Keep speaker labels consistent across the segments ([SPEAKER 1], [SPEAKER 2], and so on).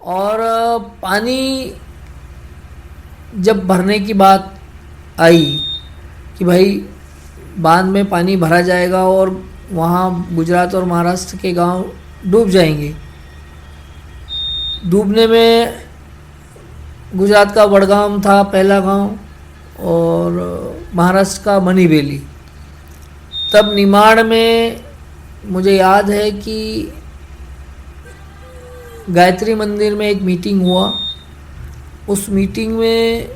[SPEAKER 1] और पानी जब भरने की बात आई कि भाई बांध में पानी भरा जाएगा और वहाँ गुजरात और महाराष्ट्र के गांव डूब जाएंगे। डूबने में गुजरात का वडगाम था पहला गांव और महाराष्ट्र का मनीबेली। तब निमाड़ में मुझे याद है कि गायत्री मंदिर में एक मीटिंग हुआ। उस मीटिंग में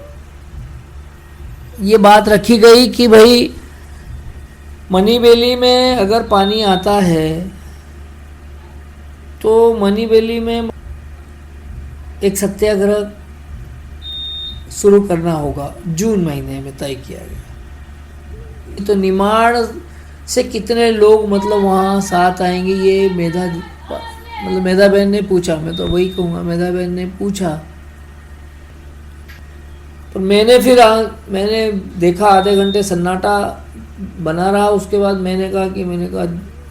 [SPEAKER 1] ये बात रखी गई कि भाई मनीबेली में अगर पानी आता है तो मनीबेली में एक सत्याग्रह शुरू करना होगा। जून महीने में तय किया गया। तो निमाड़ से कितने लोग मतलब वहाँ साथ आएंगे, ये मेधा बहन ने पूछा। मैं तो वही कहूँगा, मेधा बहन ने पूछा। पर मैंने देखा आधे घंटे सन्नाटा बना रहा। उसके बाद मैंने कहा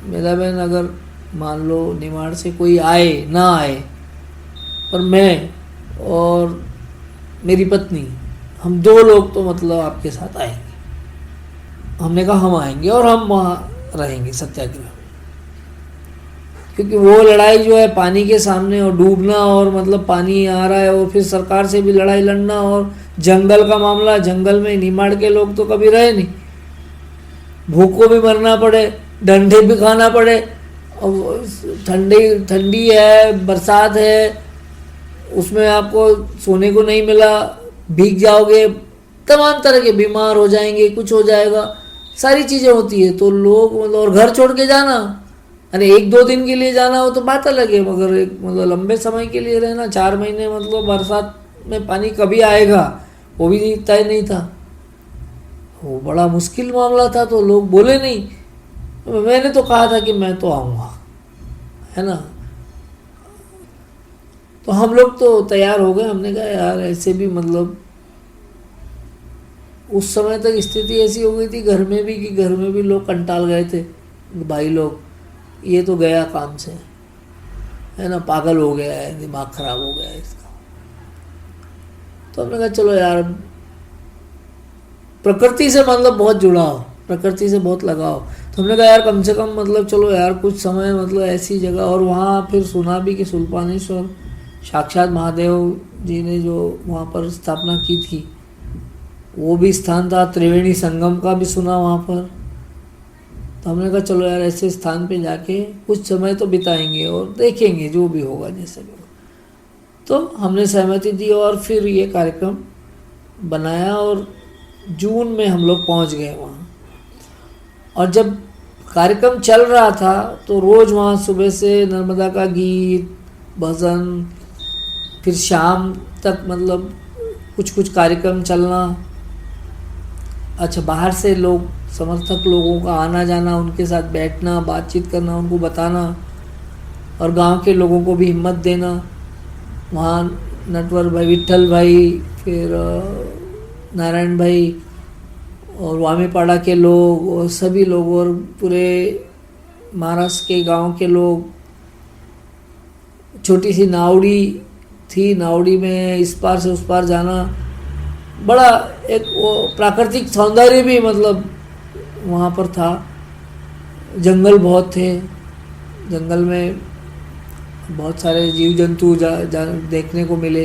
[SPEAKER 1] मेधा बहन, अगर मान लो निमाड़ से कोई आए ना आए, पर मैं और मेरी पत्नी, हम 2 लोग तो मतलब आपके साथ आएंगे। हमने कहा हम आएंगे और हम वहाँ रहेंगे सत्याग्रह। क्योंकि वो लड़ाई जो है पानी के सामने और डूबना, और मतलब पानी आ रहा है और फिर सरकार से भी लड़ाई लड़ना, और जंगल का मामला, जंगल में निमाड़ के लोग तो कभी रहे नहीं, भूख को भी मरना पड़े, डंडे भी खाना पड़े, और ठंडी है, बरसात है, उसमें आपको सोने को नहीं मिला, भीग जाओगे, तमाम तरह के बीमार हो जाएंगे, कुछ हो जाएगा, सारी चीज़ें होती है। तो लोग मतलब, और घर छोड़ के जाना, अरे 1-2 दिन के लिए जाना हो तो बात अलग है, मगर एक मतलब लंबे समय के लिए रहना, 4 महीने मतलब बरसात में पानी कभी आएगा वो भी तय नहीं था। वो बड़ा मुश्किल मामला था। तो लोग बोले नहीं। मैंने तो कहा था कि मैं तो आऊँगा, है ना। तो हम लोग तो तैयार हो गए। हमने कहा यार ऐसे भी मतलब उस समय तक स्थिति ऐसी हो गई थी घर में भी, कि घर में भी लोग कंटाल गए थे भाई लोग, ये तो गया काम से, है ना, पागल हो गया है, दिमाग खराब हो गया है इसका। तो हमने कहा चलो यार, प्रकृति से मतलब बहुत जुड़ा हो, प्रकृति से बहुत लगाओ। तो हमने कहा यार कम से कम मतलब चलो यार कुछ समय मतलब ऐसी जगह। और वहाँ फिर सुना भी कि सुल्पानेश्वर साक्षात महादेव जी ने जो वहाँ पर स्थापना की थी, वो भी स्थान था। त्रिवेणी संगम का भी सुना वहाँ पर। तो हमने कहा चलो यार ऐसे स्थान पे जाके कुछ समय तो बिताएंगे और देखेंगे जो भी होगा, जैसे भी होगा। तो हमने सहमति दी और फिर ये कार्यक्रम बनाया और जून में हम लोग पहुँच गए वहाँ। और जब कार्यक्रम चल रहा था तो रोज़ वहाँ सुबह से नर्मदा का गीत, भजन, फिर शाम तक मतलब कुछ कार्यक्रम चलना। अच्छा, बाहर से लोग, समर्थक लोगों का आना जाना, उनके साथ बैठना, बातचीत करना, उनको बताना, और गांव के लोगों को भी हिम्मत देना। वहाँ नटवर भाई, विट्ठल भाई, फिर नारायण भाई और वामीपाड़ा के लोग और सभी लोग, और पूरे महाराष्ट्र के गांव के लोग। छोटी सी नावड़ी थी, नावड़ी में इस पार से उस पार जाना। बड़ा एक वो प्राकृतिक सौंदर्य भी मतलब वहाँ पर था। जंगल बहुत थे, जंगल में बहुत सारे जीव जंतु देखने को मिले,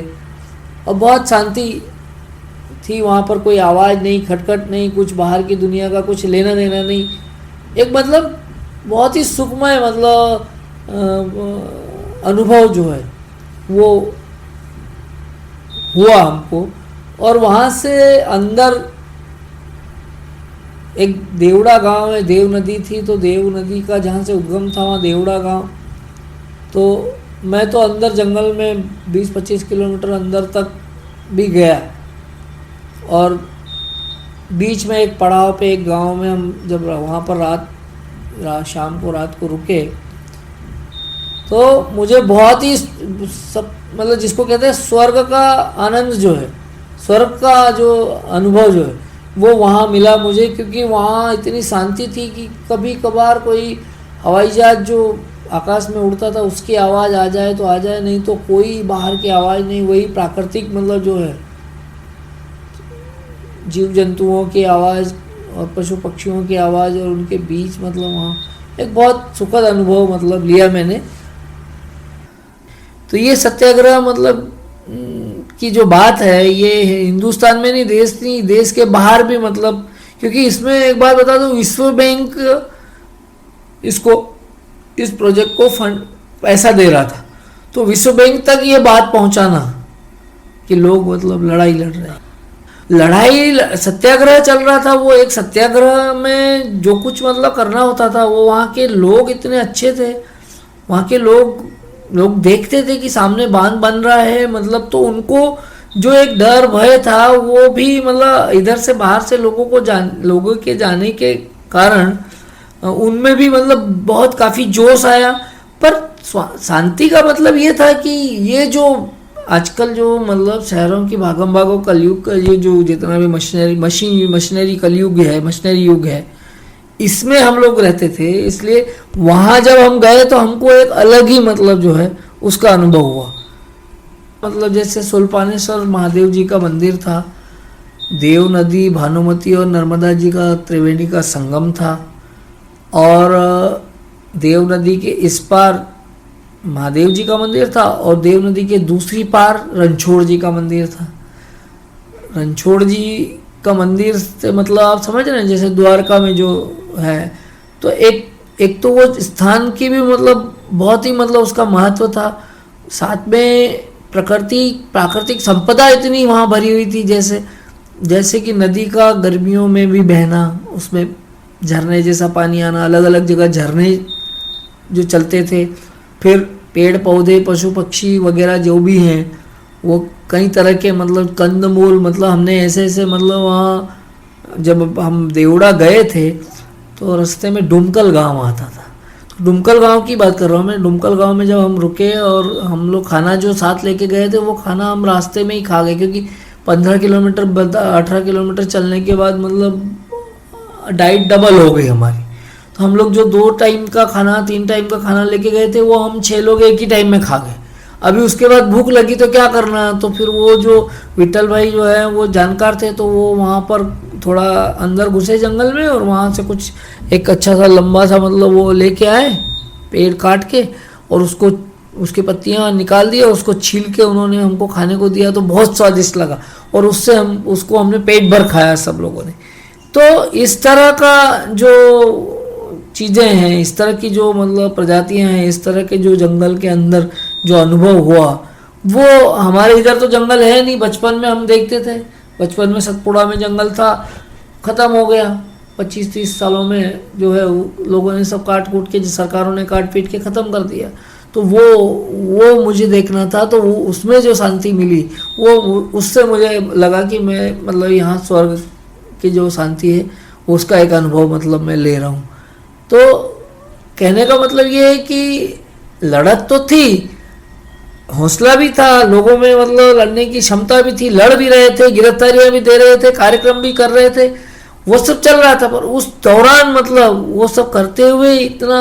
[SPEAKER 1] और बहुत शांति थी वहाँ पर। कोई आवाज़ नहीं, खटखट नहीं, कुछ बाहर की दुनिया का कुछ लेना देना नहीं। एक मतलब बहुत ही सुखमय मतलब अनुभव जो है वो हुआ हमको। और वहाँ से अंदर एक देवड़ा गांव है, देव नदी थी, तो देव नदी का जहाँ से उद्गम था वहाँ देवड़ा गांव। तो मैं तो अंदर जंगल में 20-25 किलोमीटर अंदर तक भी गया, और बीच में एक पड़ाव पे एक गांव में हम जब वहाँ पर शाम को रात को रुके, तो मुझे बहुत ही सब मतलब जिसको कहते हैं स्वर्ग का आनंद जो है, स्वर्ग का जो अनुभव जो है वो वहाँ मिला मुझे। क्योंकि वहाँ इतनी शांति थी कि कभी कभार कोई हवाई जहाज जो आकाश में उड़ता था उसकी आवाज़ आ जाए तो आ जाए, नहीं तो कोई बाहर की आवाज़ नहीं, वही प्राकृतिक मतलब जो है जीव जंतुओं की आवाज़ और पशु पक्षियों की आवाज़ और उनके बीच मतलब वहाँ एक बहुत सुखद अनुभव मतलब लिया मैंने। तो ये सत्याग्रह मतलब की जो बात है ये हिंदुस्तान में नहीं देश के बाहर भी मतलब, क्योंकि इसमें एक बात बता दूं, विश्व बैंक इसको इस प्रोजेक्ट को फंड पैसा दे रहा था, तो विश्व बैंक तक ये बात पहुंचाना कि लोग मतलब लड़ाई लड़ रहे हैं, लड़ाई सत्याग्रह चल रहा था, वो एक सत्याग्रह में जो कुछ मतलब करना होता था वो वहाँ के लोग इतने अच्छे थे, वहाँ के लोग देखते थे कि सामने बांध बन रहा है मतलब, तो उनको जो एक डर भय था वो भी मतलब इधर से बाहर से लोगों के जाने के कारण उनमें भी मतलब बहुत काफ़ी जोश आया। पर शांति का मतलब ये था कि ये जो आजकल जो मतलब शहरों की भागम भागो कलयुग का ये जो जितना भी मशीनरी कलयुग है, मशीनरी युग है, इसमें हम लोग रहते थे, इसलिए वहाँ जब हम गए तो हमको एक अलग ही मतलब जो है उसका अनुभव हुआ। मतलब जैसे सुल्पानेश्वर महादेव जी का मंदिर था, देव नदी, भानुमती और नर्मदा जी का त्रिवेणी का संगम था, और देव नदी के इस पार महादेव जी का मंदिर था और देव नदी के दूसरी पार रणछोड़ जी का मंदिर था। रणछोड़ जी का मंदिर से मतलब आप समझ रहे हैं जैसे द्वारका में जो है, तो एक तो वो स्थान की भी मतलब बहुत ही मतलब उसका महत्व था, साथ में प्राकृतिक संपदा इतनी वहाँ भरी हुई थी, जैसे कि नदी का गर्मियों में भी बहना, उसमें झरने जैसा पानी आना, अलग अलग जगह झरने जो चलते थे, फिर पेड़ पौधे पशु पक्षी वगैरह जो भी हैं वो कई तरह के मतलब कंदमूल, मतलब हमने ऐसे मतलब वहाँ जब हम देवड़ा गए थे तो रास्ते में डुमकल गांव आता था, तो डुमकल गांव की बात कर रहा हूँ मैं। डुमकल गांव में जब हम रुके और हम लोग खाना जो साथ लेके गए थे वो खाना हम रास्ते में ही खा गए, क्योंकि 18 किलोमीटर चलने के बाद मतलब डाइट डबल हो गई हमारी, तो हम लोग जो 2 टाइम का खाना 3 टाइम का खाना लेके गए थे वो हम 6 लोग एक ही टाइम में खा गए। अभी उसके बाद भूख लगी तो क्या करना, तो फिर वो जो विट्ठल भाई जो है वो जानकार थे, तो वो वहाँ पर थोड़ा अंदर घुसे जंगल में और वहाँ से कुछ एक अच्छा सा लंबा सा मतलब वो लेके आए पेड़ काट के, और उसकी पत्तियाँ निकाल दी और उसको छील के उन्होंने हमको खाने को दिया, तो बहुत स्वादिष्ट लगा और उससे हमने पेट भर खाया सब लोगों ने। तो इस तरह का जो चीज़ें हैं, इस तरह की जो मतलब प्रजातियां हैं, इस तरह के जो जंगल के अंदर जो अनुभव हुआ वो हमारे इधर तो जंगल है नहीं। बचपन में हम देखते थे, बचपन में सतपुड़ा में जंगल था, ख़त्म हो गया 25-30 सालों में जो है लोगों ने सब काट कूट के, सरकारों ने काट पीट के ख़त्म कर दिया। तो वो मुझे देखना था, तो वो उसमें जो शांति मिली वो उससे मुझे लगा कि मैं मतलब यहाँ स्वर्ग की जो शांति है उसका एक अनुभव मतलब मैं ले रहा हूँ। तो कहने का मतलब ये है कि लड़त तो थी, हौसला भी था लोगों में, मतलब लड़ने की क्षमता भी थी, लड़ भी रहे थे, गिरफ्तारियां भी दे रहे थे, कार्यक्रम भी कर रहे थे, वो सब चल रहा था। पर उस दौरान मतलब वो सब करते हुए इतना,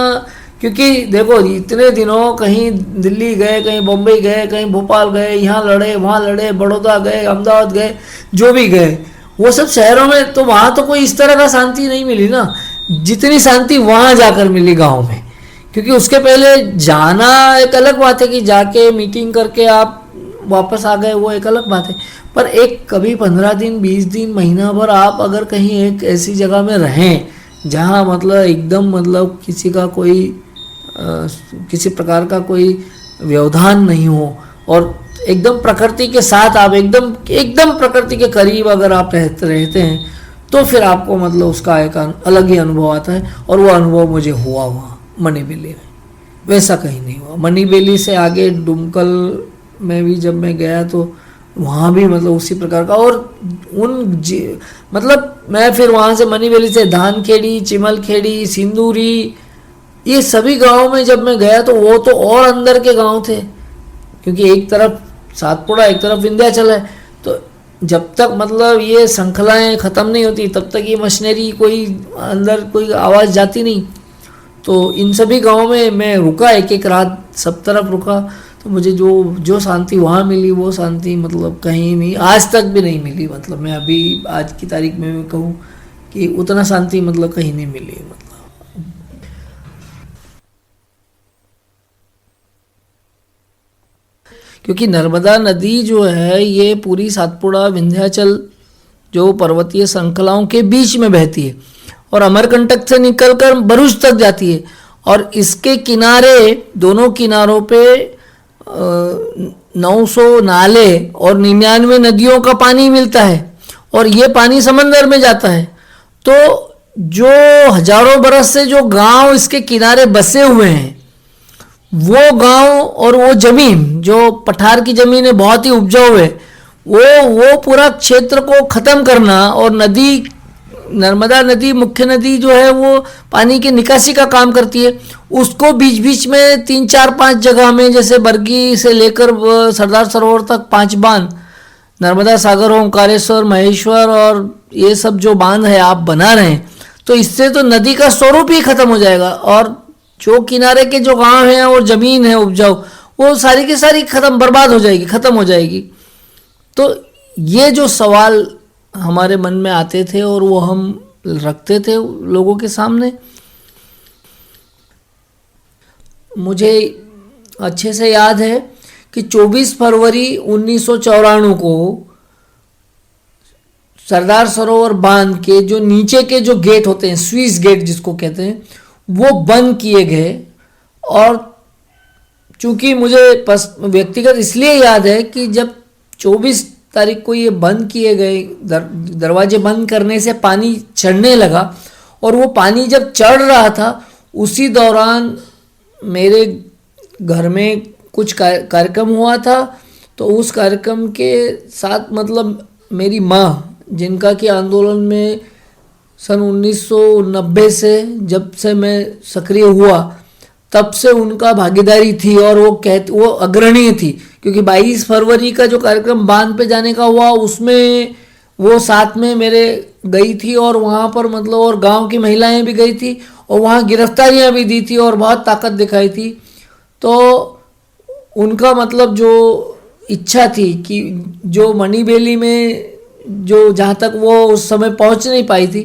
[SPEAKER 1] क्योंकि देखो इतने दिनों कहीं दिल्ली गए, कहीं बम्बई गए, कहीं भोपाल गए, यहाँ लड़े वहाँ लड़े, बड़ौदा गए, अहमदाबाद गए, जो भी गए वो सब शहरों में, तो वहाँ तो कोई इस तरह का शांति नहीं मिली ना जितनी शांति वहाँ जाकर मिली गांव में। क्योंकि उसके पहले जाना एक अलग बात है कि जाके मीटिंग करके आप वापस आ गए, वो एक अलग बात है, पर एक कभी 15 दिन 20 दिन महीना भर आप अगर कहीं एक ऐसी जगह में रहें जहाँ मतलब एकदम मतलब किसी प्रकार का कोई व्यवधान नहीं हो और एकदम प्रकृति के साथ आप एकदम प्रकृति के करीब अगर आप रहते हैं, तो फिर आपको मतलब उसका एक अलग ही अनुभव आता है। और वो अनुभव मुझे हुआ वहाँ मनी वैली में, वैसा कहीं नहीं हुआ। मनी वैली से आगे डुमकल में भी जब मैं गया तो वहाँ भी मतलब उसी प्रकार का, और मतलब मैं फिर वहाँ से मनी वैली से धानखेड़ी, चिमलखेड़ी, सिंदूरी, ये सभी गाँव में जब मैं गया तो वो तो और अंदर के गाँव थे, क्योंकि एक तरफ सातपुड़ा एक तरफ विंध्याचल है। तो जब तक मतलब ये श्रृंखलाएं ख़त्म नहीं होती तब तक ये मशीनरी कोई अंदर कोई आवाज़ जाती नहीं। तो इन सभी गाँव में मैं रुका, एक एक रात सब तरफ रुका, तो मुझे जो जो शांति वहाँ मिली वो शांति मतलब कहीं नहीं, आज तक भी नहीं मिली। मतलब मैं अभी आज की तारीख में मैं कहूँ कि उतना शांति मतलब कहीं नहीं मिली। मतलब क्योंकि नर्मदा नदी जो है ये पूरी सातपुड़ा विंध्याचल जो पर्वतीय श्रृंखलाओं के बीच में बहती है और अमरकंटक से निकलकर भरूच तक जाती है, और इसके किनारे, दोनों किनारों पे 900 नाले और 99 नदियों का पानी मिलता है, और ये पानी समंदर में जाता है। तो जो हजारों बरस से जो गांव इसके किनारे बसे हुए हैं, वो गांव और वो जमीन जो पठार की जमीन है, बहुत ही उपजाऊ है, वो पूरा क्षेत्र को ख़त्म करना, और नदी, नर्मदा नदी मुख्य नदी जो है वो पानी की निकासी का काम करती है। उसको बीच बीच में 3 4 5 जगह में, जैसे बरगी से लेकर सरदार सरोवर तक 5 बांध, नर्मदा सागर, ओंकारेश्वर, महेश्वर और ये सब जो बांध है आप बना रहे हैं, तो इससे तो नदी का स्वरूप ही खत्म हो जाएगा, और जो किनारे के जो गांव हैं और ज़मीन है उपजाऊ, वो सारी की सारी खत्म, बर्बाद हो जाएगी, ख़त्म हो जाएगी। तो ये जो सवाल हमारे मन में आते थे और वो हम रखते थे लोगों के सामने। मुझे अच्छे से याद है कि 24 फरवरी 1994 को सरदार सरोवर बांध के जो नीचे के जो गेट होते हैं, स्विस गेट जिसको कहते हैं, वो बंद किए गए। और चूंकि मुझे व्यक्तिगत इसलिए याद है कि जब 24 तारीख को ये बंद किए गए, दरवाजे बंद करने से पानी चढ़ने लगा, और वो पानी जब चढ़ रहा था उसी दौरान मेरे घर में कुछ कार्यक्रम हुआ था। तो उस कार्यक्रम के साथ मतलब मेरी माँ, जिनका कि आंदोलन में सन 1990 से जब से मैं सक्रिय हुआ तब से उनका भागीदारी थी, और वो अग्रणी थी, क्योंकि 22 फरवरी का जो कार्यक्रम बांध पे जाने का हुआ उसमें वो साथ में मेरे गई थी, और वहाँ पर मतलब और गांव की महिलाएं भी गई थी, और वहाँ गिरफ्तारियाँ भी दी थी और बहुत ताकत दिखाई थी। तो उनका मतलब जो इच्छा थी कि जो मणिबेली में जो जहाँ तक वो उस समय पहुँच नहीं पाई थी,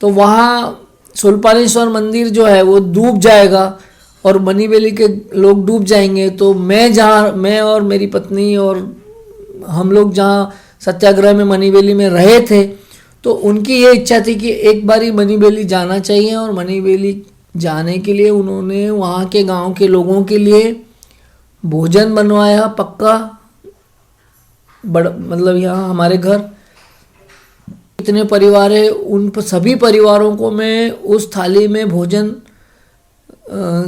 [SPEAKER 1] तो वहाँ शूलपाणेश्वर मंदिर जो है वो डूब जाएगा और मणिबेली के लोग डूब जाएंगे। तो मैं और मेरी पत्नी और हम लोग जहाँ सत्याग्रह में मणिबेली में रहे थे, तो उनकी ये इच्छा थी कि एक बारी मणिबेली जाना चाहिए। और मणिबेली जाने के लिए उन्होंने वहाँ के गांव के लोगों के लिए भोजन बनवाया पक्का, मतलब यहाँ हमारे घर इतने परिवार है, उन सभी परिवारों को मैं उस थाली में भोजन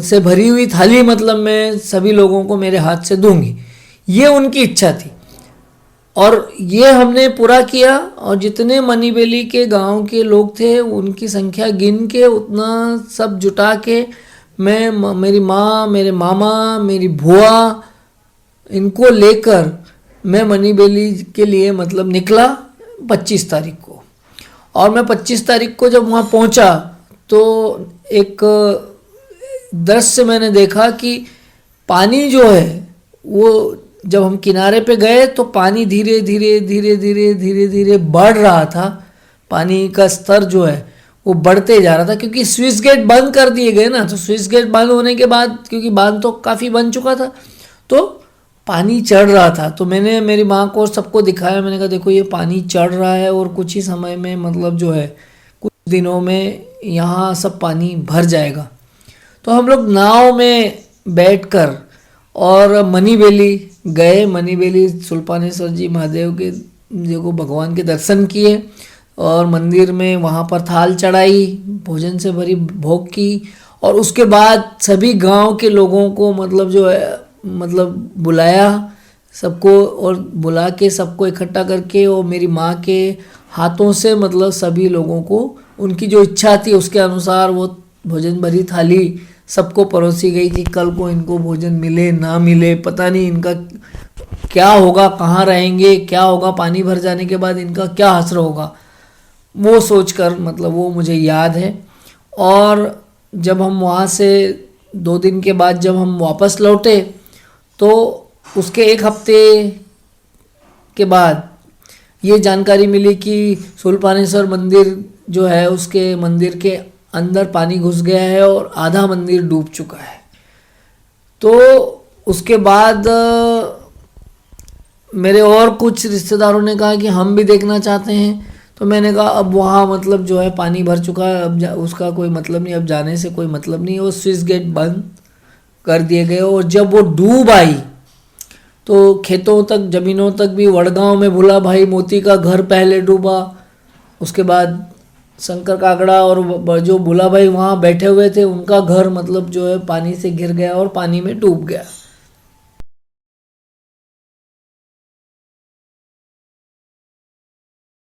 [SPEAKER 1] से भरी हुई थाली मतलब मैं सभी लोगों को मेरे हाथ से दूंगी, ये उनकी इच्छा थी। और ये हमने पूरा किया, और जितने मणिबेली के गांव के लोग थे उनकी संख्या गिन के उतना सब जुटा के मैं, मेरी माँ, मेरे मामा, मेरी बुआ, इनको लेकर मैं मणिबेली के लिए मतलब निकला 25 तारीख को। और मैं 25 तारीख को जब वहाँ पहुँचा तो एक दृश्य मैंने देखा कि पानी जो है वो जब हम किनारे पे गए तो पानी धीरे धीरे धीरे धीरे धीरे धीरे बढ़ रहा था। पानी का स्तर जो है वो बढ़ते जा रहा था, क्योंकि स्विस गेट बंद कर दिए गए ना। तो स्विस गेट बंद होने के बाद, क्योंकि बांध तो काफ़ी बन चुका था, तो पानी चढ़ रहा था। तो मैंने मेरी माँ को सबको दिखाया, मैंने कहा देखो ये पानी चढ़ रहा है और कुछ ही समय में मतलब जो है कुछ दिनों में यहाँ सब पानी भर जाएगा। तो हम लोग नाव में बैठकर और मणिबेली गए। मणिबेली शूलपाणेश्वर जी महादेव के देखो भगवान के दर्शन किए, और मंदिर में वहाँ पर थाल चढ़ाई, भोजन से भरी भोग की, और उसके बाद सभी गांव के लोगों को मतलब जो है मतलब बुलाया सबको, और बुला के सबको इकट्ठा करके और मेरी माँ के हाथों से मतलब सभी लोगों को उनकी जो इच्छा थी उसके अनुसार वो भोजन भरी थाली सबको परोसी गई कि कल को इनको भोजन मिले ना मिले पता नहीं, इनका क्या होगा, कहाँ रहेंगे, क्या होगा, पानी भर जाने के बाद इनका क्या असर होगा, वो सोचकर मतलब वो मुझे याद है। और जब हम वहाँ से 2 दिन के बाद जब हम वापस लौटे तो उसके 1 हफ्ते के बाद ये जानकारी मिली कि शूलपाणेश्वर मंदिर जो है उसके मंदिर के अंदर पानी घुस गया है और आधा मंदिर डूब चुका है। तो उसके बाद मेरे और कुछ रिश्तेदारों ने कहा कि हम भी देखना चाहते हैं। तो मैंने कहा अब वहाँ मतलब जो है पानी भर चुका है, अब उसका कोई मतलब नहीं, अब जाने से कोई मतलब नहीं। वो स्विच गेट बंद कर दिए गए और जब वो डूब आई तो खेतों तक ज़मीनों तक भी, वड़गांव में भूला भाई मोती का घर पहले डूबा, उसके बाद शंकर कागड़ा और जो भूला भाई वहाँ बैठे हुए थे उनका घर मतलब जो है पानी से घिर गया और पानी में डूब गया।